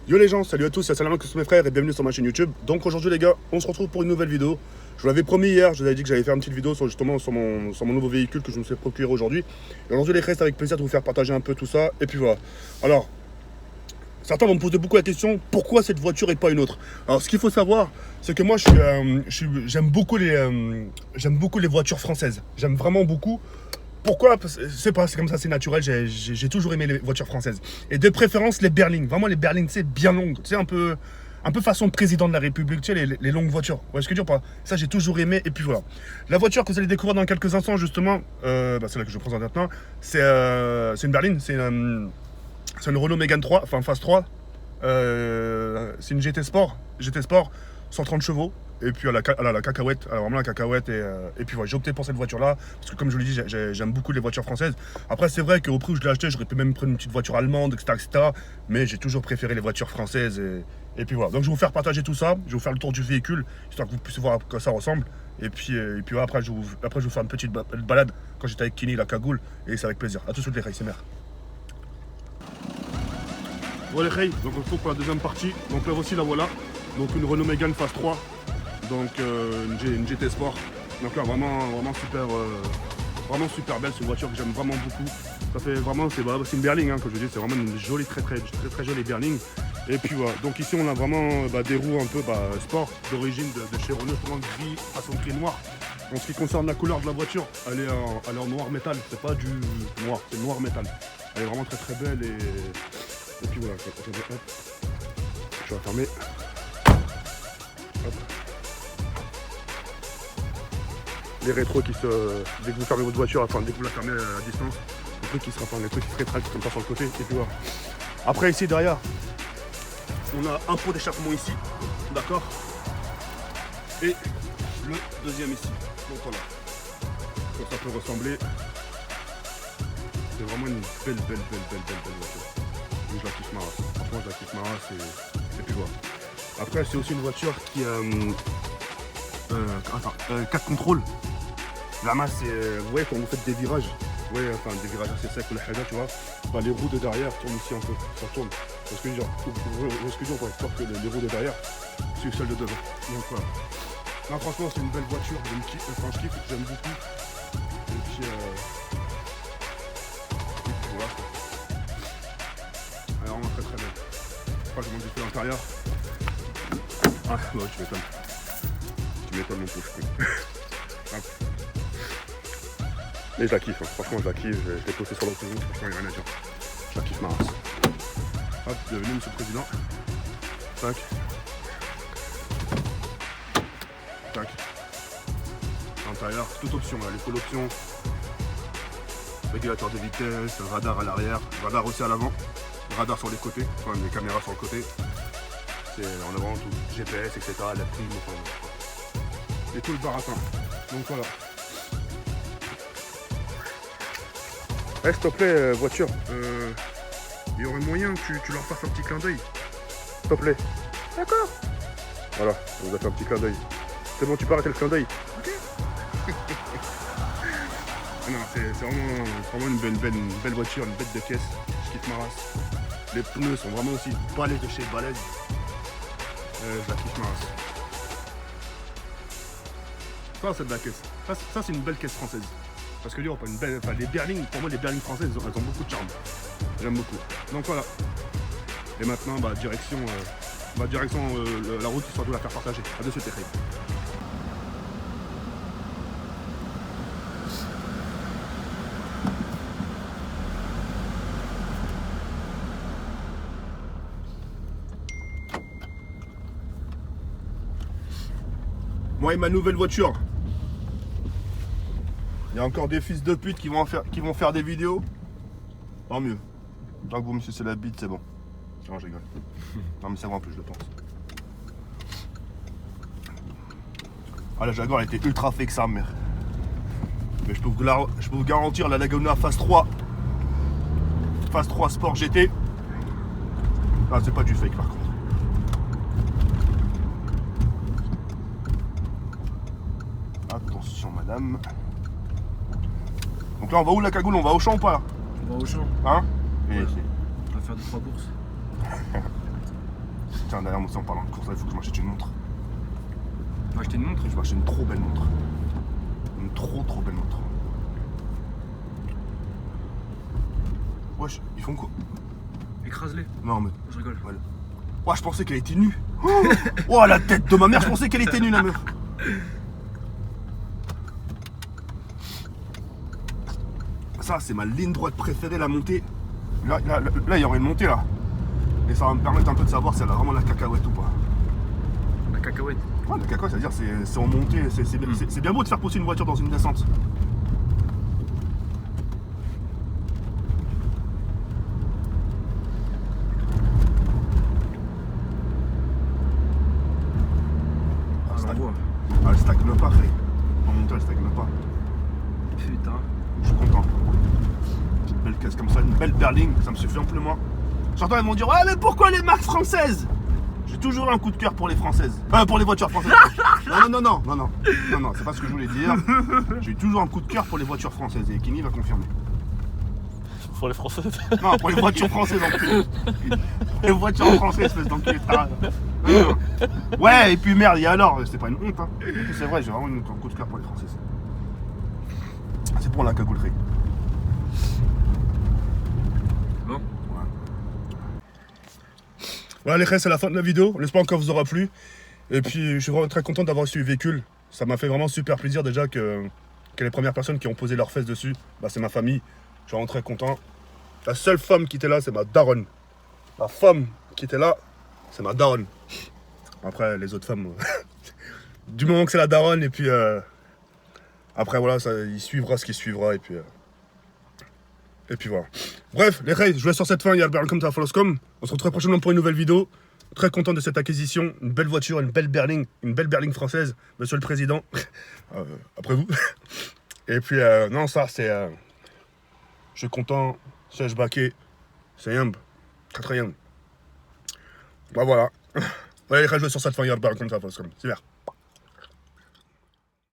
Yo les gens, salut à tous, c'est Salam que sont mes frères et bienvenue sur ma chaîne YouTube. Donc aujourd'hui les gars, on se retrouve pour une nouvelle vidéo. Je vous l'avais promis hier, je vous avais dit que j'allais faire une petite vidéo sur justement sur mon nouveau véhicule que je me suis procuré aujourd'hui. Et aujourd'hui les frères, c'est avec plaisir de vous faire partager un peu tout ça. Et puis voilà. Alors, certains vont me poser beaucoup la question, pourquoi cette voiture et pas une autre? Alors ce qu'il faut savoir, c'est que moi j'aime beaucoup les voitures françaises. J'aime vraiment beaucoup. Pourquoi? C'est pas, c'est comme ça, c'est naturel. J'ai toujours aimé les voitures françaises. Et de préférence, les berlines. Vraiment, les berlines, c'est bien longues. Tu sais, un peu façon président de la République. Tu sais, les longues voitures. Vous voyez ce que je veux dire pas? Ça, j'ai toujours aimé. Et puis voilà. La voiture que vous allez découvrir dans quelques instants, justement, c'est là que je présente maintenant. C'est une berline. C'est une Renault Mégane 3, enfin Phase 3. C'est une GT Sport. GT Sport, 130 chevaux. Et puis la cacahuète, alors vraiment la cacahuète, et puis voilà, j'ai opté pour cette voiture-là, parce que comme je vous l'ai dit, j'aime beaucoup les voitures françaises. Après c'est vrai qu'au prix où je l'ai acheté, j'aurais pu même prendre une petite voiture allemande, etc. Mais j'ai toujours préféré les voitures françaises, et puis voilà. Donc je vais vous faire partager tout ça, je vais vous faire le tour du véhicule, histoire que vous puissiez voir à quoi ça ressemble. Et puis voilà, après je vais vous faire une petite balade, quand j'étais avec Kini, la cagoule, et c'est avec plaisir. A tout de suite les reis, c'est mère. Bon les reis, donc on se retrouve pour la deuxième partie, donc là aussi la voilà. Donc une Renault Mégane Phase 3. Donc une GT Sport. Donc là vraiment super belle, c'est une voiture que j'aime vraiment beaucoup. Ça fait vraiment, c'est une berline, hein, comme je dis, c'est vraiment une jolie, très jolie berline. Et puis voilà, donc ici on a vraiment des roues un peu sport d'origine de chez Renault, justement gris, façon gris noir. En ce qui concerne la couleur de la voiture, elle est en noir métal, c'est pas du noir, c'est noir métal. Elle est vraiment très belle et puis voilà, je vais fermer. Hop. Les rétros qui dès que vous fermez votre voiture, enfin dès que vous la fermez à distance, les trucs qui se referment, les trucs qui se rétractent comme ça sur le côté, et puis voilà. Après ici derrière, on a un pot d'échappement ici, d'accord, et le deuxième ici. Donc voilà, comme ça peut ressembler. C'est vraiment une belle voiture. Je la kiffe ma race. Franchement je la kiffe ma race et puis voilà. Après c'est aussi une voiture qui a 4 contrôles. La masse, vous voyez quand vous faites des virages, des virages assez secs ou la haja, tu vois, les roues de derrière tournent ici un peu, ça tourne. Parce que genre, histoire que les roues de derrière suivent celles de devant. Donc voilà. Non, franchement c'est une belle voiture, je kiffe, j'aime beaucoup. Et puis voilà. Elle est vraiment très belle. Pas comment j'ai fait l'intérieur. Ah ouais, tu m'étonnes. Tu m'étonnes mon pauvre. Mais je la kiffe, hein. Franchement je la kiffe, je l'ai posté sur l'autoroute, franchement il n'y a rien à dire. Je la kiffe ma race. Hop, bienvenue monsieur le président. Tac. Tac. L'intérieur, toute option, là, les full options. Régulateur de vitesse, radar à l'arrière, radar aussi à l'avant, radar sur les côtés, enfin les caméras sur le côté. On a vraiment tout, GPS, etc., la prime, enfin. Et tout le baratin. Donc voilà. S'il te plaît, voiture, il y aurait moyen que tu leur fasses un petit clin d'œil. S'il te plaît. D'accord. Voilà, on vous a fait un petit clin d'œil. C'est bon, tu peux arrêter le clin d'œil. Ok. Non, c'est vraiment une belle voiture, une bête de caisse. Je kiffe ma race. Les pneus sont vraiment aussi balèzes de chez balèzes. Je la kiffe ma race. Ça, c'est de la caisse. Ça c'est une belle caisse française. Parce que les berlines, pour moi les berlines françaises, elles ont beaucoup de charme. J'aime beaucoup. Donc voilà. Et maintenant, direction la route, histoire de la faire partager. À de suite les frères. Moi et ma nouvelle voiture. Il y a encore des fils de pute qui vont faire des vidéos. Tant mieux. Tant que vous me sucez la bite, c'est bon. Non, je rigole. Non, mais c'est vrai en plus, je pense. Ah, la Jaguar, elle était ultra fake, sa mère. Mais je peux vous garantir, la Laguna Phase 3. Phase 3 Sport GT. Ah, c'est pas du fake par contre. Attention, madame. Donc là, on va où la cagoule? On va au champ ou pas là? On va au champ. Hein? Ouais. On va faire 2-3 courses. Tiens, derrière moi, en parlant de course, il faut que je m'achète une montre. Tu vas acheter une montre? Je vais acheter une trop belle montre. Une trop belle montre. Wesh, ils font quoi? Écrase-les. Non, mais. Je rigole. Voilà. Ouais, je pensais qu'elle était nue. Oh, la tête de ma mère, je pensais qu'elle était nue, la meuf. Ça, c'est ma ligne droite préférée, la montée. Là, il y aurait une montée, là. Et ça va me permettre un peu de savoir si elle a vraiment la cacahuète ou pas. La cacahuète. Ouais, la cacahuète, c'est-à-dire c'est en montée. C'est bien beau de faire pousser une voiture dans une descente. Elle stagne pas, frère. En montant, elle stagne pas. Putain. Je suis content. Petite belle caisse comme ça, une belle berline, ça me suffit amplement. J'entends, ils vont dire, ouais, mais pourquoi les marques françaises? J'ai toujours un coup de cœur pour les françaises. Pour les voitures françaises. Non, c'est pas ce que je voulais dire. J'ai toujours un coup de cœur pour les voitures françaises et Kenny va confirmer. Pour les Françaises? Non, pour les voitures françaises en plus. Les voitures françaises, espèce d'enculé. Ouais, et puis merde, et alors? C'était pas une honte, hein. C'est vrai, j'ai vraiment un coup de cœur pour les françaises. C'est pour la cagoulerie. Bon. Voilà les restes, c'est la fin de la vidéo. J'espère que ça vous aura plu. Et puis je suis vraiment très content d'avoir reçu le véhicule. Ça m'a fait vraiment super plaisir déjà que les premières personnes qui ont posé leurs fesses dessus, bah, c'est ma famille. Je suis vraiment très content. La seule femme qui était là, c'est ma daronne. La femme qui était là, c'est ma daronne. Après, les autres femmes, du moment que c'est la daronne, et puis après, voilà, il suivra ce qui suivra, et puis voilà. Bref, les reis, je vous laisse sur cette fin. Il y a le Berlin à Foloscom. On se retrouve très prochainement pour une nouvelle vidéo. Très content de cette acquisition. Une belle voiture, une belle berline française, monsieur le président. Après vous. Et puis, non, ça, c'est. Je suis content. C'est baqué. C'est yamb. Très yamb. Bah voilà. Ouais, les reis, je vous laisse sur cette fin. Il y a le Berlin à Foloscom. C'est bien.